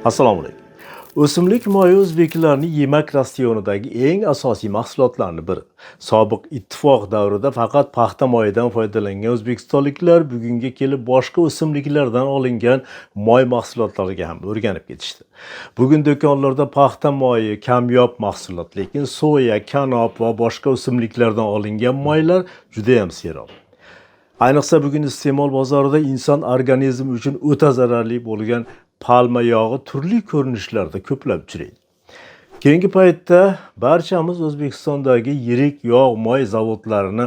Assalomu alaykum. O'simlik moyi o'zbeklarning yemak ratsionidagi eng asosiy mahsulotlardan biri. Sobiq ittifoq davrida faqat paxta moyidan foydalangan o'zbekistonliklar bugunga kelib boshqa o'simliklardan olingan moy mahsulotlariga ham o'rganib ketishdi. Bugun do'konlarda paxta moyi kamyob mahsulot, lekin soya, kanop va boshqa o'simliklardan olingan moylar juda ham serob. Ayniqsa bugun iste'mol bozorida inson organizmi uchun o'ta zararli bo'lgan palma yog'i turli ko'rinishlarda ko'plab uchraydi. Keyingi paytda barchamiz O'zbekistondagi yirik yog' moy zavodlarini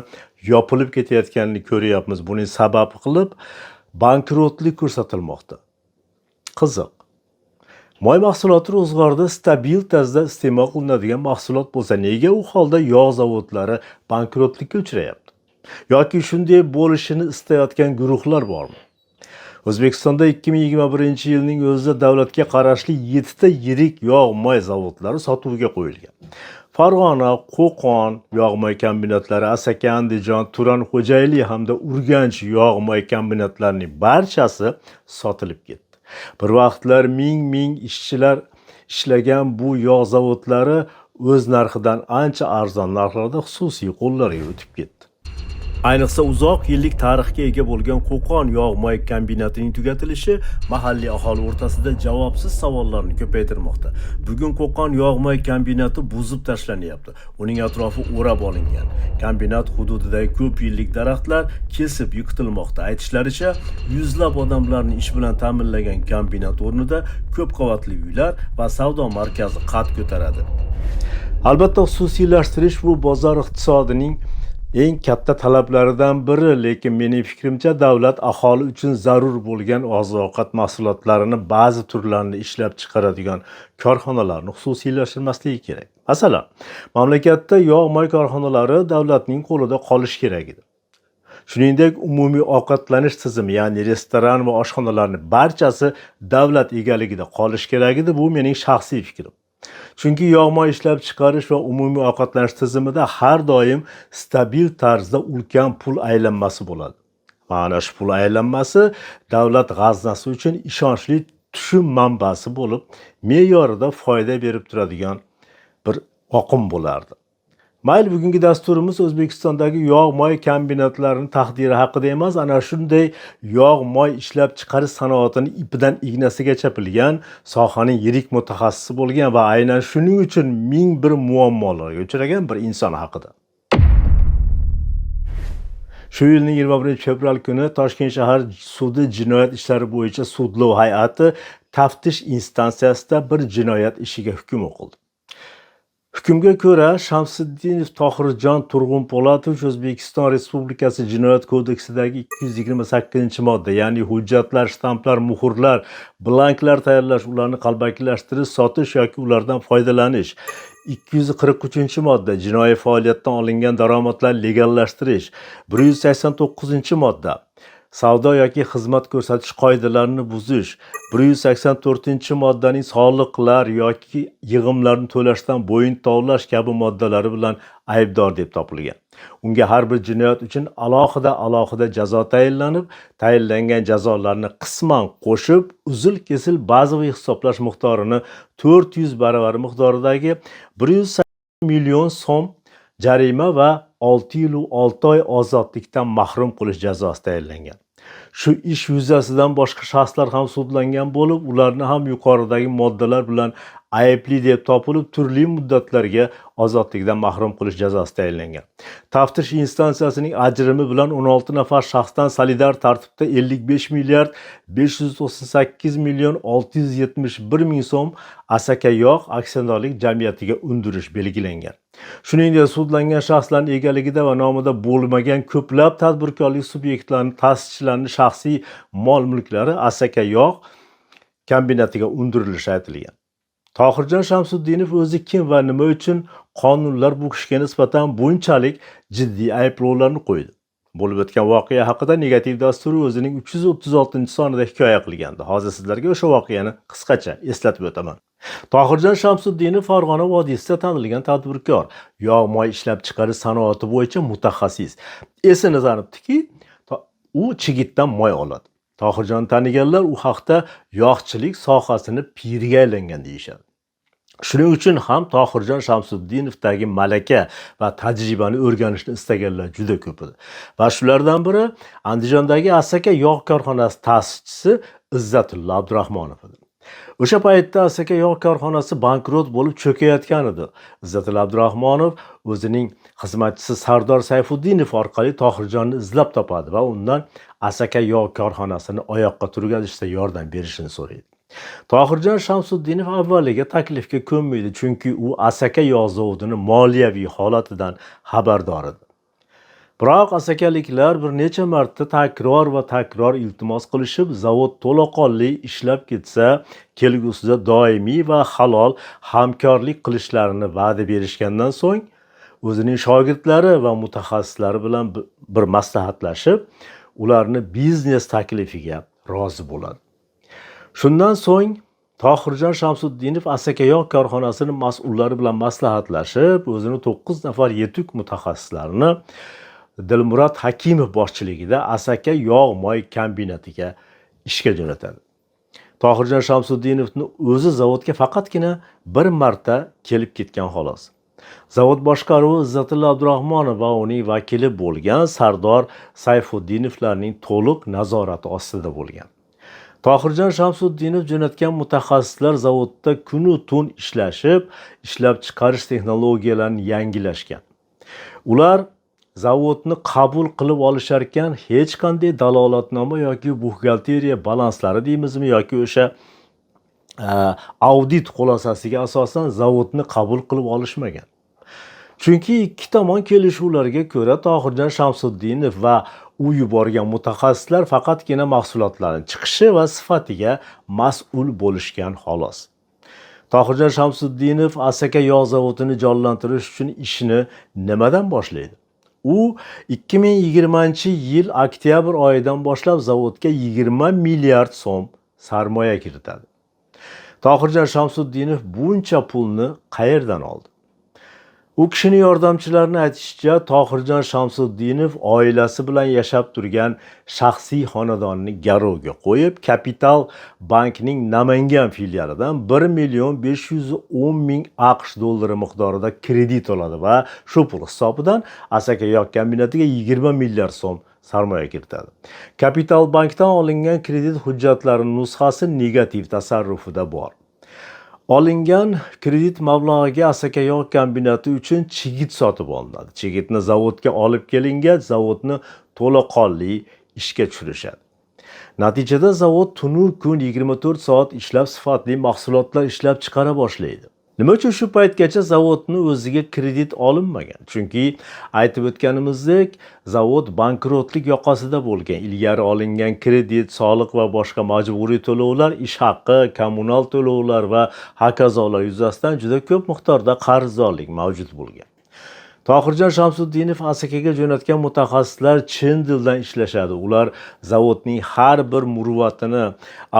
yopilib ketayotganini ko'ryapmiz. Buning sababi qilib bankrotlik ko'rsatilmoqda. Qiziq. Moy mahsuloti ro'zg'orda stabil tarzda iste'mol qilinadigan mahsulot bo'lsa, nega u holda yog' zavodlari bankrotlikka uchrayapti? Yoki shunday bo'lishini istayotgan guruhlar bormi? O'zbekistonda 2021-yilning o'zida davlatga qarashli 7 ta yirik yog' moy zavodlari sotuvga qo'yilgan. Farg'ona, Qo'qon yog' moy kombinatlari, Asaka, Andijon, Turan, Xo'jayli hamda Urganch yog' moy kombinatlarining barchasi sotilib ketdi. Bir vaqtlar ming ishchilar ishlagan bu yog' zavodlari o'z narxidan ancha arzon narxlarda xususiy qo'llarga o'tib ketdi. Ayniqsa uzoq yillik tarixga ega bo'lgan Qo'qon yog' moy kombinatining tugatilishi mahalliy aholi o'rtasida javobsiz savollarni ko'paytirmoqda. Bugun Qo'qon yog' moy kombinati buzib tashlanyapti. Uning atrofi o'rab olingan. Kombinat hududidagi ko'p yillik daraxtlar kesib yiqitilmoqda. Aytishlaricha, yuzlab odamlarni ish bilan ta'minlagan kombinat o'rnida ko'p qavatli uylar va savdo markazi qad ko'taradi. Albatta, xususiylashtirish bu bozor iqtisodining eng katta talablaridan biri, lekin mening fikrimcha davlat aholi uchun zarur bo'lgan oziq-ovqat mahsulotlarini ba'zi turlarini ishlab chiqaradigan korxonalarni xususiylashtirmasligi kerak. Masalan, mamlakatda yog' moy korxonalari davlatning qo'lida qolishi kerak edi. Shuningdek, umumiy ovqatlanish tizimi, ya'ni restoran va oshxonalarning barchasi davlat egaligida qolishi kerak edi. Bu mening shaxsiy fikrim. Chunki yog' moy ishlab chiqarish va umumiy ovqatlanish tizimida har doim stabil tarzda ulkan pul aylanmasi bo'ladi. Mana shu pul aylanmasi davlat g'aznasi uchun ishonchli tushum manbasi bo'lib, me'yorida foyda berib turadigan bir oqim bo'lardi. Mayli, bugungi dasturimiz O'zbekistondagi yog' moy kombinatlarining taqdiri haqida emas, ana shunday yog' moy ishlab chiqarish sanoatini ipidan ignasigacha bilgan, sohaning yirik mutaxassisi bo'lgan va aynan shuning uchun ming bir muammolarga uchragan bir inson haqida. Shu yilning 21-fevral kuni Toshkent shahar sudi jinoyat ishlari bo'yicha sudlov hay'ati taftish instansiyasida bir jinoyat ishiga hukm o'qildi. Hukmga ko'ra, Shamsiddinov Tohirjon Turg'unpo'latovich O'zbekiston Respublikasi Jinoyat kodeksidagi 228-modda, ya'ni hujjatlar, shtamplar, muhrlar, blanklar tayyorlash, ularni qalbakilashtirish, sotish yoki ulardan foydalanish, 243-modda jinoiy faoliyatdan olingan daromadlarni legallashtirish, 189-modda savdo yoki xizmat ko'rsatish qoidalarini buzish, 184-moddaning soliqlar yoki yig'imlarni to'lashdan bo'yin tovlash kabi moddalari bilan aybdor deb topilgan. Unga har bir jinoyat uchun alohida jazo tayinlanib, tayinlangan jazolarni qisman qo'shib, uzil-kesil bazaviy hisoblash miqdorini 400 baravar miqdoridagi 180 million so'm jarima va 6 yil va 6 oy ozodlikdan mahrum qilish jazosi tayinlangan. Shu ish yuzasidan boshqa shaxslar ham sudlangan bo'lib, ularni ham yuqoridagi moddalar bilan aybli deb topilib, turli muddatlarga ozodlikdan mahrum qilish jazosi tayinlangan. Taftish instansiyasining ajrimi bilan 16 nafar shaxsdan solidar tartibda 55 milliard 598 million 671 ming so'm Asaka yog' aksiyadorlik jamiyatiga undirish belgilangan. Shuningdek, sudlangan shaxslarning egaligida va nomida bo'lmagan ko'plab tadbirkorlik subyektlarining ta'sischilarining shaxsiy mol-mulklari Asaka yog' kombinatiga undirilishi aytilgan. Tohirjon Shamsiddinov o'zi kim va nima uchun qonunlar bu kishiga nisbatan bunchalik jiddiy ayblovlarni qo'ydi? Bo'lib o'tgan voqea haqida Negativ dasturi o'zining 336-sonida hikoya qilgandi. Hozir sizlarga o'sha voqeani qisqacha eslatib o'taman. Tohirjon Shamsiddinov Farg'ona vodiysida tanilgan tadbirkor, yog' moy ishlab chiqarish sanoati bo'yicha mutaxassis. Esini zanibdiki, u chigitdan moy oladi. Tohirjon taniganlar u haqda yog'chilik sohasini piriga aylangan deyishadi. Shuning uchun ham Tohirjon Shamsuddinovdagi malaka va tajribani o'rganishni istaganlar juda ko'p edi. Va shulardan biri Andijondagi Asaka yog' korxonasi ta'sischisi Izzatulla Abdurahmonov edi. O'sha paytda Asaka yog' korxonasi bankrot bo'lib cho'kayotgan edi. Izzatulla Abdurahmonov o'zining xizmatchisi Sardor Sayfuddinov orqali Tohirjonni izlab topadi va undan Asaka yog' korxonasini oyoqqa turgazishda yordam berishini so'raydi. Tohirjon Shamsuddinov avvaliga taklifga ko'nmaydi, chunki u Asaka yog' zavodini moliyaviy holatidan xabardor edi. Biroq asakaliklar bir necha marta takror iltimos qilishib, zavod to'laqonli ishlab ketsa, kelgusida doimiy va halol hamkorlik qilishlarini va'da berishgandan so'ng, o'zining shogirdlari va mutaxassislari bilan bir maslahatlashib, ularni biznes taklifiga rozi bo'ladi. Shundan so'ng Tohirjon Shamsuddinov Asaka yog' korxonasining mas'ullari bilan maslahatlashib, o'zini 9 nafar yetuk mutaxassislarni Dilmurod Hakimov boshchiligida Asaka yog' moy kombinatiga ishga jo'natadi. Tohirjon Shamsuddinovning o'zi zavodga faqatgina bir marta kelib ketgan xolos. Zavod boshqaruvi Izzatulla Abdurahmonov va uning vakili bo'lgan Sardor Sayfuddinovlarning to'liq nazorati ostida bo'lgan. Tohirjon Shamsuddinov jo'natgan mutaxassislar zavodda kunu tun ishlashib, ishlab chiqarish texnologiyalarini yangilashgan. Ular zavodni qabul qilib olishar ekan, hech qanday dalolatnoma yoki buxgalteriya balanslari deymizmi yoki o'sha audit xulosasiga asosan zavodni qabul qilib olishmagan. Chunki ikki tomon kelishuvlarga ko'ra Tohirjon Shamsuddinov va u yuborgan mutaxassislar faqatgina mahsulotlarning chiqishi va sifatiga mas'ul bo'lishgan xolos. Tohirjon Shamsuddinov Asaka yog' zavodini jonlantirish uchun ishni nimadan boshlaydi? U 2020-yil oktyabr oyidan boshlab zavodga 20 milliard so'm sarmoya kiritadi. Tohirjon Shamsuddinov buncha pulni qayerdan oldi? U kishining yordamchilarining aytishicha, Tohirjon Shamsuddinov oilasi bilan yashab turgan shaxsiy xonadonni garovga qo'yib, Kapital bankning Namangan filialidan 1.510.000 AQSh dollari miqdorida kredit oladi va shu pul hisobidan Asaka yog' kombinatiga 20 milliard so'm sarmoya kiritadi. Kapital bankdan olingan kredit hujjatlarining nusxasi negativ tasarrufida bor. Olingan kredit mablag'iga Asaka yog' kombinati uchun chigit sotib olinadi. Chigitni zavodga olib kelingach, zavodni to'laqonli ishga tushirishadi. Natijada zavod tunu kun 24 soat ishlab sifatli mahsulotlar ishlab chiqara boshlaydi. Nima uchun shu paytgacha zavodni o'ziga kredit olinmagan? Chunki aytib o'tganimizdek, zavod bankrotlik yoqasida bo'lgan. Ilgari olingan kredit, soliq va boshqa majburiy to'lovlar, ish haqqi, kommunal to'lovlar va hokazolar yuzasidan juda ko'p miqdorda qarzdorlik mavjud bo'lgan. Tohirjon Shamsuddinov Asakaga jo'natgan mutaxassislar chin dildan ishlashadi. Ular zavodning har bir muruvvatini,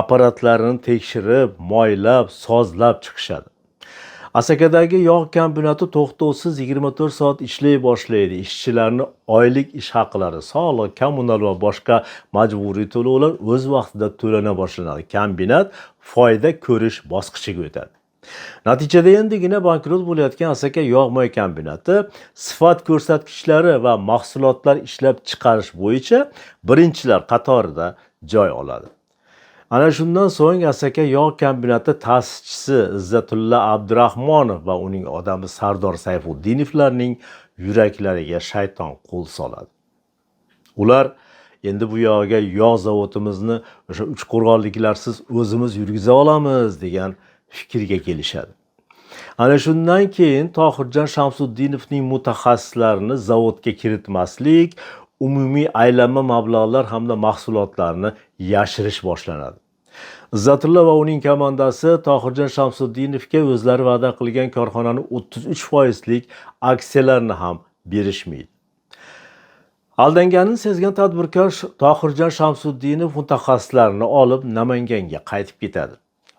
apparatlarini tekshirib, moylab, sozlab chiqishadi. Asakadagi yog' kombinati to'xtovsiz 24 soat ishlay boshlaydi. Ishchilarning oylik ish haqlari, soliq, kommunal va boshqa majburiy to'lovlar o'z vaqtida to'lana boshlanadi. Kombinat foyda ko'rish bosqichiga o'tadi. Natijada endigina bankrot bo'layotgan Asaka yog' moy kombinati sifat ko'rsatkichlari va mahsulotlar ishlab chiqarish bo'yicha birinchilar qatorida joy oladi. Ana shundan so'ng Asaka yog' kombinati ta'sischisi Izzatulla Abdurahmonov va uning odami Sardor Sayfuddinovlarning yuraklariga shayton qo'l soladi. Ular endi bu yog'iga yog' zavodimizni o'sha Uchqo'rg'onliklarsiz o'zimiz yurgiza olamiz degan fikrga kelishadi. Ana shundan keyin Tohirjon Shamsuddinovning mutaxassislarini zavodga kiritmaslik, umumiy aylanma mablag'lar hamda mahsulotlarni yashirish boshlanadi. Izzatulla va uning komandasi Tohirjon Shamsuddinovga o'zlari va'da qilgan korxonaning 33% aksiyalarni ham berishmaydi. Aldanganini sezgan tadbirkor Tohirjon Shamsuddinov mutaxassislarini olib Namanganga qaytib ketadi.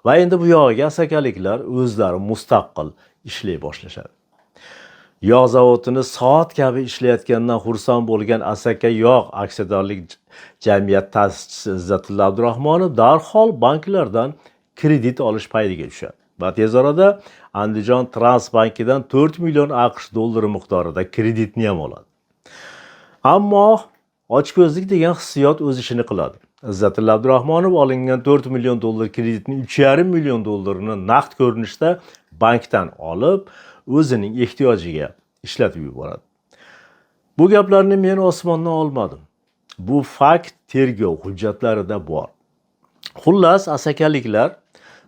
Va endi bu yog'iga asakaliklar o'zlari mustaqil ishlay boshlashadi. Yog' zavodini soat kabi ishlayotganidan xursand bo'lgan Asaka Yog' aksiyadorlik jamiyat ta'sischisi Izzatilla Abdurahmonov darhol banklardan kredit olish paydiga tushadi. Va tez orada Andijon Trans bankidan 4 million AQSh dollari miqdorida kreditni ham oladi. Ammo ochko'zlik degan hissiyot o'z ishini qiladi. Izzatilla Abdurahmonov olingan 4 million dollar kreditni 3,5 million dollarini naqd ko'rinishda bankdan olib, o'zining ehtiyojiga ishlatib yuboradi. Bu gaplarni men osmondan olmadim. Bu fakt tergov hujjatlarida bor. Xullas, asakaliklar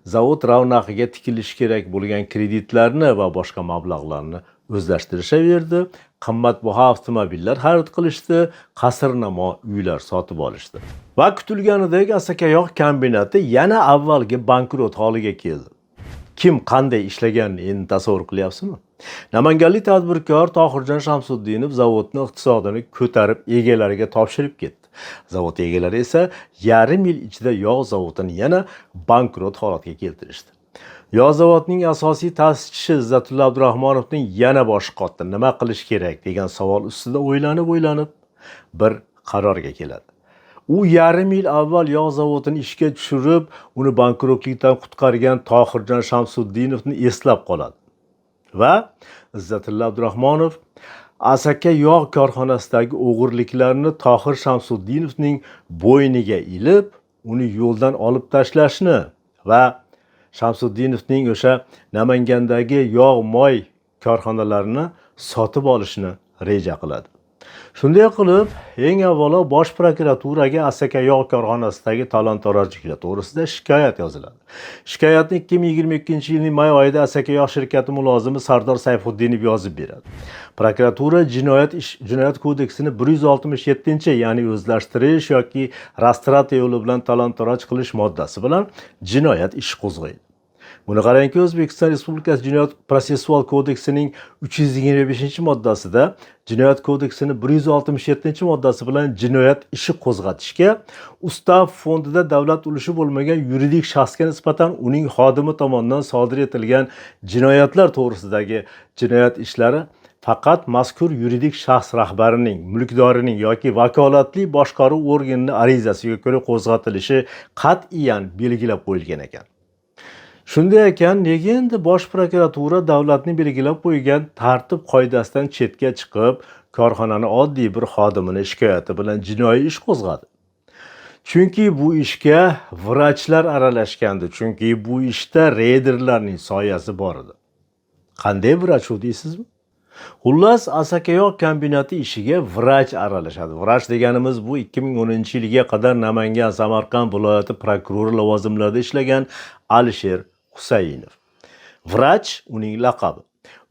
zavod ravnaqiga tikilishi kerak bo'lgan kreditlarni va boshqa mablag'larni o'zlashtirishaverdi, qimmatbaho avtomobillar xarid qilishdi, qasrnamo uylar sotib olishdi. Va kutilganidek Asaka Yog' kombinati yana avvalgi bankrot holiga keldi. Kim qanday ishlaganini endi tasavvur qilyapsizmi? Namanganlik tadbirkor Tohirjon Shamsuddinov zavodni iqtisodini ko'tarib egalariga topshirib ketdi. Zavod egalari esa yarim yil ichida yog' zavodini yana bankrot holatga keltirishdi. Yog' zavodining asosiy ta'sischisi Izzatilla Abdurahmonovning yana boshi qotdi, nima qilish kerak degan savol ustida o'ylanib bir qarorga keladi. U yarim yil avval yog' zavodini ishga tushirib, uni bankrotlikdan qutqargan Tohirjon Shamsuddinovni eslab qoladi. Va Izzatilla Abdurahmonov Asaka Yog' korxonasidagi o'g'irliklarni Tohir Shamsuddinovning bo'yniga ilib, uni yo'ldan olib tashlashni va Shamsuddinovning o'sha Namangandagi yog' moy korxonalarini sotib olishni reja qiladi. Shunday qilib, eng avvalo Bosh prokuraturaga Asaka Yog' korxonasidagi talon-torojliklar to'g'risida shikoyat yoziladi. Shikoyatni 2022-yilning may oyida Asaka Yog' shirkati mulozimi Sardor Sayfuddinov yozib beradi. Prokuratura jinoyat kodeksining 167, ya'ni o'zlashtirish yoki rastrata yo'li bilan talon-toroj qilish moddasi bilan jinoyat ishi qo'zg'aydi. Buni qarangki, O'zbekiston Respublikasi Jinoyat protsessual kodeksining 325-moddasida Jinoyat kodeksining 167-moddasi bilan jinoyat ishi qo'zg'atishga Ustav fondida davlat ulushi bo'lmagan yuridik shaxsga nisbatan uning xodimi tomonidan sodir etilgan jinoyatlar to'g'risidagi jinoyat ishlari faqat mazkur yuridik shaxs rahbarining, mulkdorining yoki vakolatli boshqaruv organining arizasiga ko'ra qo'zg'atilishi qat'iyan belgilab qo'yilgan ekan. Shunday ekan, nega endi Bosh prokuratura davlatning belgilab qo'ygan tartib qoidasidan chetga chiqib, korxonani oddiy bir xodimini shikoyati bilan jinoiy ish qo'zg'adi? Chunki bu ishga vrachlar aralashgandi, chunki bu ishda reyderlarning soyasi bor edi. Qanday vrach u deysizmi? Xullas, Asaka Yog' kombinati ishiga vrach aralashadi. Vrach deganimiz bu 2010-yilga qadar Namangan, Samarqand viloyati prokurori lavozimlarida ishlagan Alisher Husaynov. Vrach uning laqabi.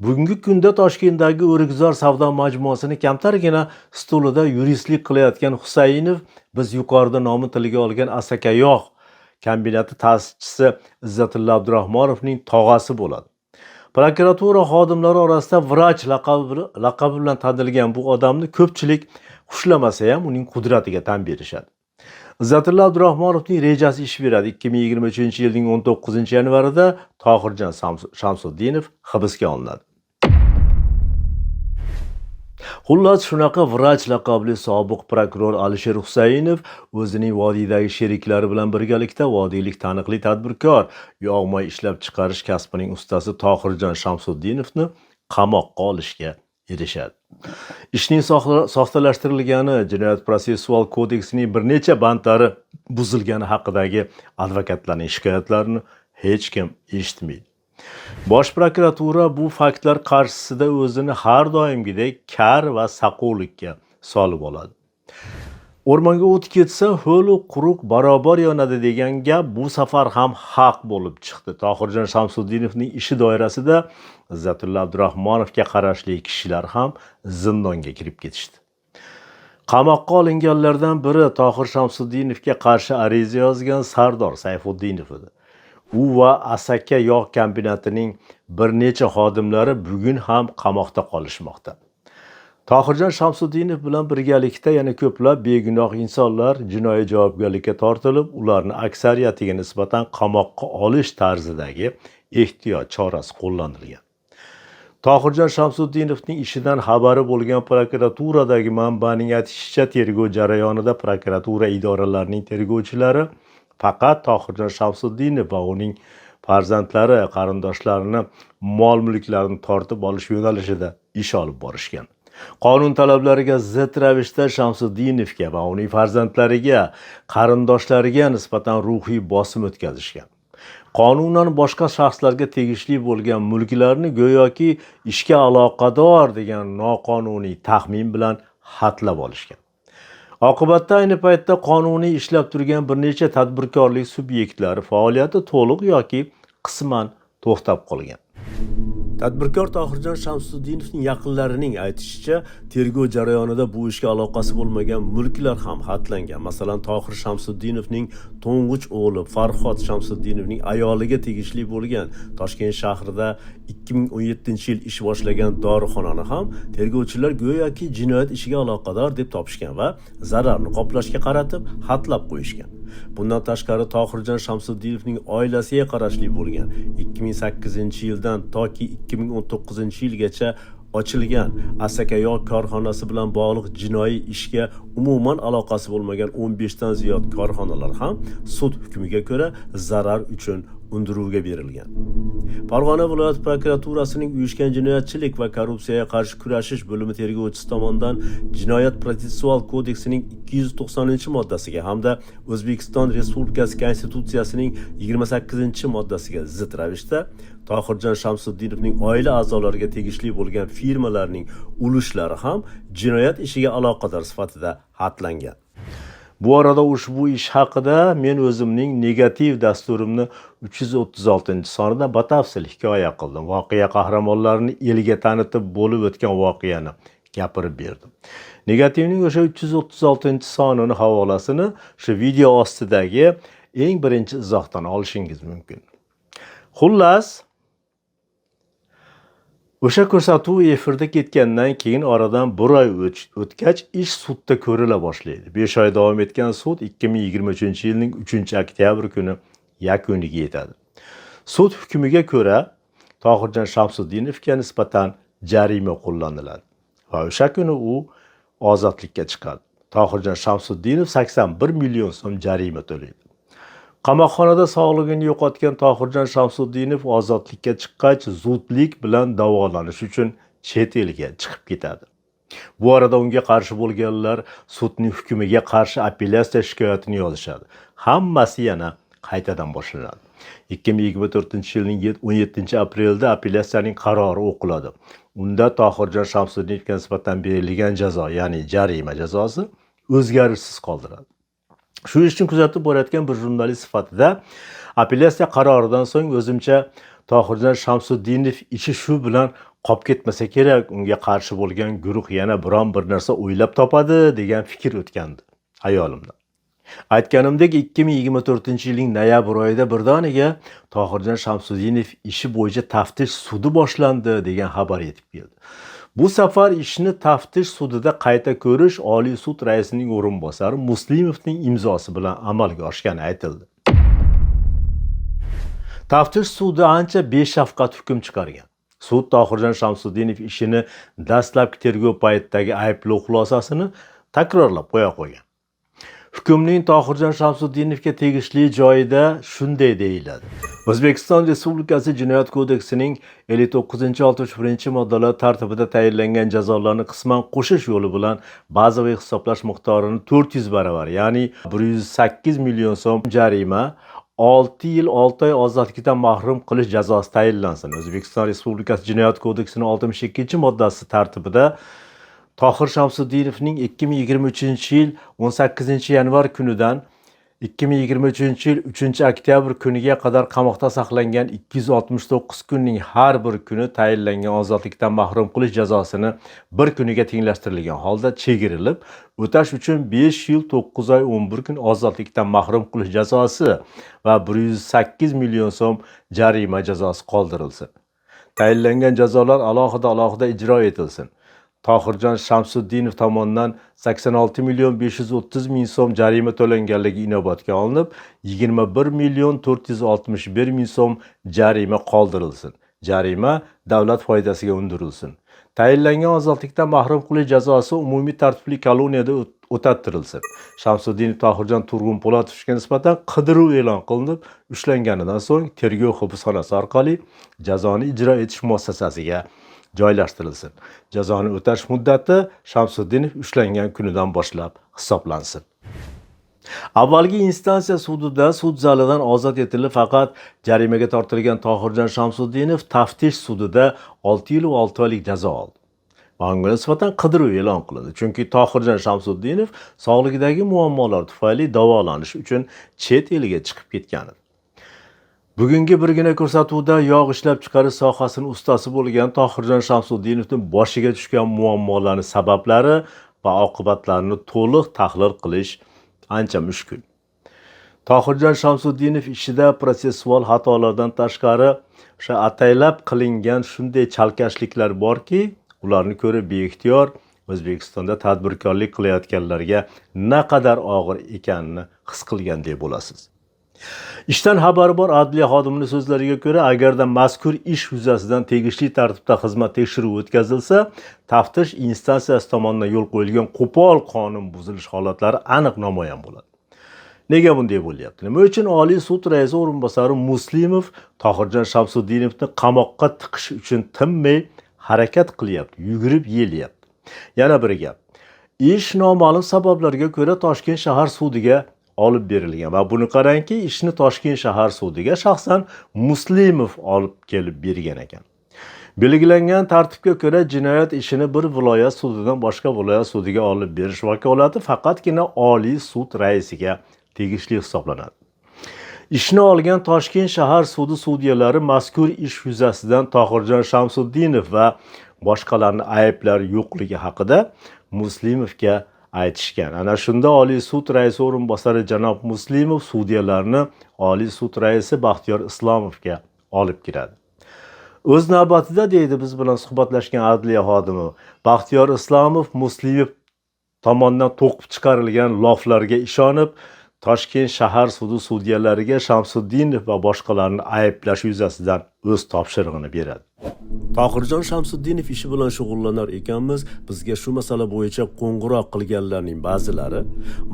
Bugungi kunda Toshkentdagi O'rikzor savdo majmuasini kamtargina stolida yuristlik qilayotgan Husaynov biz yuqorida nomi tilga olgan Asaka Yog' kombinati ta'sischisi Izzatilla Abdurahmonovning tog'asi bo'ladi. Prokuratura xodimlari orasida vrach laqabi bilan tanilgan bu odamni ko'pchilik xushlamasa ham uning qudratiga tan berishadi. Izzatilla Abdurahmonovning rejasi ish beradi. 2023-yilning 19-yanvarida Tohirjon Shamsuddinov hibsga olinadi. Xullas, shunaqa vrach laqabli sobiq prokuror Alisher Husaynov o'zining vodiydagi sheriklari bilan birgalikda vodiylik taniqli tadbirkor, yog'moy ishlab chiqarish kasbining ustasi Tohirjon Shamsuddinovni qamoqqa olishga erishadi. Ishning soxtalashtirilgani, Jinoyat protsessual kodeksining bir necha bandlari buzilgani haqidagi advokatlarning shikoyatlarini hech kim eshitmaydi. Bosh prokuratura bu faktlar qarshisida o'zini har doimgidek kar va saqovlikka solib oladi. O'rmonga o't ketsa, ho'l quruq barobar yonadi degan gap bu safar ham haq bo'lib chiqdi. Tohirjon Shamsuddinovning ishi doirasida Izzatilla Abdurahmonovga qarashli kishilar ham zindonga kirib ketishdi. Qamoqqa olinganlardan biri Tohir Shamsuddinovga qarshi ariza yozgan Sardor Sayfuddinov edi. U va Asaka Yog' kombinatining bir necha xodimlari bugun ham qamoqda qolishmoqda. Tohirjon Shamsuddinov bilan birgalikda yana ko'plab begunoh insonlar jinoiy javobgarlikka tortilib, ularni aksariyatiga nisbatan qamoqqa olish tarzidagi ehtiyot chorasi qo'llanilgan. Tohirjon Shamsutdinovning ishidan xabari bo'lgan prokuraturadagi manbaning aytishicha, tergov jarayonida prokuratura idoralarining tergovchilari faqat Tohirjon Shamsuddinov va uning farzandlari, qarindoshlarini mol-mulklarini tortib olish yo'nalishida ish olib borishgan. Qonun talablariga zid ravishda Shamsutdinovga va uning farzandlariga, qarindoshlariga nisbatan ruhiy bosim o'tkazishgan. Qonunan boshqa shaxslarga tegishli bo'lgan mulklarni go'yoki ishga aloqador degan noqonuniy taxmin bilan xatlab olishgan. Oqibatda ayni paytda qonuniy ishlab turgan bir necha tadbirkorlik subyektlari faoliyati to'liq yoki qisman to'xtab qolgan. Tadbirkor Tohirjon Shamsutdinovning yaqinlarining aytishicha, tergov jarayonida bu ishga aloqasi bo'lmagan mulklar ham xatlangan. Masalan, Tohir Shamsutdinovning to'ng'ich o'g'li Farhod Shamsutdinovning ayoliga tegishli bo'lgan Toshkent shahrida 2017-yil ish boshlagan dorixonani ham tergovchilar go'yoki jinoyat ishiga aloqador deb topishgan va zararni qoplashga qaratib xatlab qo'yishgan. Bundan tashqari Tohirjon Shamsutdinovning oilasiga qarashli bo'lgan 2008-yildan toki 2019-yilgacha ochilgan Asaka yog' korxonasi bilan bog'liq jinoiy ishga umuman aloqasi bo'lmagan 15 dan ziyod korxonalar ham sud hukmiga ko'ra zarar uchun undiruvga berilgan. Farg'ona viloyat prokuraturasining uyushgan jinoyatchilik va korrupsiyaga qarshi kurashish bo'limi tergovchisi tomonidan Jinoyat protsessual kodeksining 290-moddasiga hamda O'zbekiston Respublikasi Konstitutsiyasining 28-moddasiga zid ravishda Tohirjon Shamsutdinovning oila a'zolariga tegishli bo'lgan firmalarning ulushlari ham jinoyat ishiga aloqador sifatida xatlangan. Bu arada ushbu ish haqida men o'zimning negativ dasturimni 336-sonida batafsil hikoya qildim. Voqea qahramonlarini elga tanitib bo'lib o'tgan voqeani gapirib berdim. Negativning o'sha 336-sonining havolasini shu video ostidagi eng birinchi izohdan olishingiz mumkin. Xullas, o'sha ko'rsatuv efirda ketgandan keyin oradan bir oy o'tgach ish sudda ko'rila boshlaydi. 5 oy davom etgan sud 2023-yilning 3-oktyabr kuni yakuniga yetadi. Sud hukmiga ko'ra Tohirjon Shamsutdinovga nisbatan jarima qo'llaniladi va o'sha kuni u ozodlikka chiqadi. Tohirjon Shamsuddinov 81 million so'm jarima to'laydi. Qamoqxonada sog'lig'ini yo'qotgan Tohirjon Shamsuddinov ozodlikka chiqqach zudlik bilan davolanish uchun chet elga chiqib ketadi. Bu arada unga qarshi bo'lganlar sudning hukmiga qarshi apellyatsiya shikoyatini yozishadi. Hammasi yana qaytadan boshlanadi. 2024-yilning 17-aprelda apellyatsiyaning qarori o'qiladi. Unda Tohirjon Shamsutdinovga nisbatan berilgan jazo, ya'ni jarima jazosi o'zgarishsiz qoldiriladi. Shu ishni kuzatib borayotgan bir jurnalist sifatida apellyatsiya qaroridan so'ng o'zimcha Tohirjon Shamsuddinov ishi shu bilan qolib ketmasa kerak, unga qarshi bo'lgan guruh yana biron bir narsa o'ylab topadi degan fikr o'tgandi hayolimda. Aytganimdek 2024-yilning noyabr oyida birdaniga Tohirjon Shamsuddinov ishi bo'yicha taftish sudi boshlandi degan xabar yetib keldi. Bu safar ishni taftish sudida qayta ko'rish Oliy sud raisining o'rinbosari Muslimovning imzosi bilan amalga oshgani aytildi. Taftish sudi ancha beshafqat hukm chiqargan. Sud Tohirjon Shamsuddinov ishini dastlabki tergov paytidagi ayblov xulosasini takrorlab qo'ya qo'ygan. Hukmning Tohirjon Shamsutdinovga tegishli joyida shunday deyiladi. O'zbekiston Respublikasi Jinoyat kodeksining 59-61-moddalar tartibida tayinlangan jazolarni qisman qo'shish yo'li bilan bazaviy hisoblash miqdorini 400 baravar, ya'ni 108 million so'm jarima, 6 yil 6 oy ozodlikdan mahrum qilish jazosi tayinlansin. O'zbekiston Respublikasi Jinoyat kodeksining 62-moddasi tartibida Tohir Shamsutdinovning 2023-yil 18-yanvar kunidan 2023-yil 3-oktyabr kuniga qadar qamoqda saqlangan 269 kunning har bir kuni tayinlangan ozodlikdan mahrum qilish jazosini bir kuniga tenglashtirilgan holda chegirilib, o'tash uchun 5 yil 9 oy 11 kun ozodlikdan mahrum qilish jazosi va 108 million so'm jarima jazosi qoldirilsin. Tayinlangan jazolar alohida ijro etilsin. Tohirjon Shamsuddinov tomonidan 86 million 530 ming so'm jarima to'langanligi inobatga olinib, 21 million 461 ming so'm jarima qoldirilsin. Jarima davlat foydasiga undirilsin. Tayinlangan ozodlikdan mahrum qilish jazosi umumiy tartibli koloniyada o'tattirilsin. Shamsuddinov Tohirjon Turg'unpo'latovga nisbatan qidiruv e'lon qilinib, ushlanganidan so'ng tergov hibsxonasi orqali jazoni ijro etish muassasasiga joylashtirilsin. Jazoni o'tash muddati Shamsuddinov ushlangan kunidan boshlab hisoblansin. Avvalgi instansiya sudida sud zalidan ozod etilib, faqat jarimaga tortilgan Tohirjon Shamsuddinov taftish sudida 6 yil va 6 oylik jazo oldi. Unga nisbatan qidiruv e'lon qilindi. Chunki Tohirjon Shamsuddinov sog'ligidagi muammolar tufayli davolanish uchun chet eliga chiqib ketgan edi. Bugungi birgina ko'rsatuvda yog' ishlab chiqarish sohasining ustasi bo'lgan Tohirjon Shamsuddinovning boshiga tushgan muammolarning sabablari va oqibatlarini to'liq tahlil qilish ancha mushkul. Tohirjon Shamsuddinov ishida protsessual xatolardan tashqari o'sha ataylab qilingan shunday chalkashliklar borki, ularni ko'rib beixtiyor O'zbekistonda tadbirkorlik qilayotganlarga naqadar og'ir ekanini his qilgandek bo'lasiz. Ishdan xabari bor adliya xodimining so'zlariga ko'ra, agarda mazkur ish yuzasidan tegishli tartibda xizmat tekshiruvi o'tkazilsa, taftish instansiyasi tomonidan yo'l qo'yilgan qo'pol qonun buzilish holatlari aniq namoyon bo'ladi. Nega bunday bo'lyapti? Nima uchun Oliy sud raisi o'rinbosari Muslimov Tohirjon Shamsuddinovni qamoqqa tiqish uchun tinmay harakat qilyapti, yugurib yelyapti? Yana bir gap. Ish noma'lum sabablarga ko'ra Toshkent shahar sudiga olib berilgan va buni qarangki, ishni Toshkent shahar sudiga shaxsan Muslimov olib kelib bergan ekan. Belgilangan tartibga ko'ra jinoyat ishini bir viloyat sudidan boshqa viloyat sudiga olib berish vakolati faqatgina Oliy sud raisiga tegishli hisoblanadi. Ishni olgan Toshkent shahar sudi sudyalari mazkur ish yuzasidan Tohirjon Shamsuddinov va boshqalarning ayblari yo'qligi haqida Muslimovga aytishgan. Ana shunda Oliy sud raisi o'rinbosari janob Muslimov sudyalarni Oliy sud raisi Baxtiyor Islomovga olib kiradi. O'z navbatida deydi biz bilan suhbatlashgan adliya xodimi, Baxtiyor Islomov Muslimov tomonidan to'qib chiqarilgan loflarga ishonib, Toshkent shahar sudi sudyalariga Shamsuddinov va boshqalarni ayblash yuzasidan o'z topshirig'ini beradi. Tohirjon Shamsuddinov ishi bilan shug'ullanar ekanmiz, bizga shu masala bo'yicha qo'ng'iroq qilganlarning ba'zilari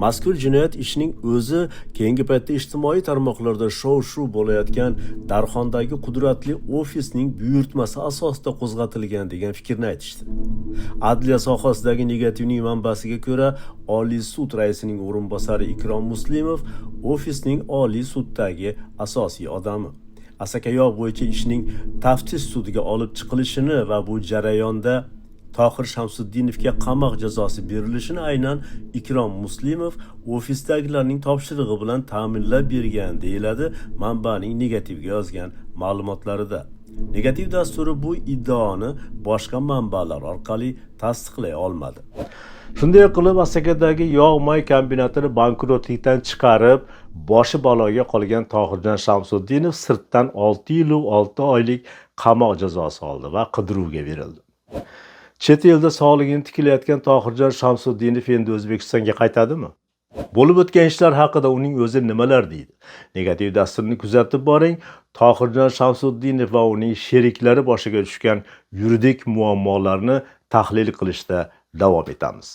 mazkur jinoyat ishining o'zi keyingi paytda ijtimoiy tarmoqlarda shov-shuv bo'layotgan Darxondagi qudratli ofisning buyurtmasi asosida qo'zg'atilgan degan fikrni aytishdi. Adliya sohasidagi negativning manbasiga ko'ra, Oliy sud raisining o'rinbosari Ikrom Muslimov ofisning Oliy suddagi asosiy odami. Asakayoq bo'yicha ishning taftish sudiga olib chiqilishini va bu jarayonda Tohir Shamsuddinovga qamoq jazosi berilishini aynan Ikrom Muslimov ofisdagilarning topshirig'i bilan ta'minlab bergan deyiladi manbaning negativga yozgan ma'lumotlarida. Negativ dasturi bu iddaoni boshqa manbalar orqali tasdiqlay olmadi. Shunday qilib Asakadagi yog'-moy kombinatini bankrotlikdan chiqarib, boshi baloga qolgan Tohirjon Shamsuddinov sirtdan 6 yil va 6 oylik qamoq jazosi oldi va qidiruvga berildi. Chet elda sog'ligini tiklayotgan Tohirjon Shamsuddinov endi O'zbekistonga qaytadimi? Bo'lib o'tgan ishlar haqida uning o'zi nimalar deydi? Negativ dasturni kuzatib boring. Tohirjon Shamsuddinov va uning sheriklari boshiga tushgan yuridik muammolarni tahlil qilishda davom etamiz.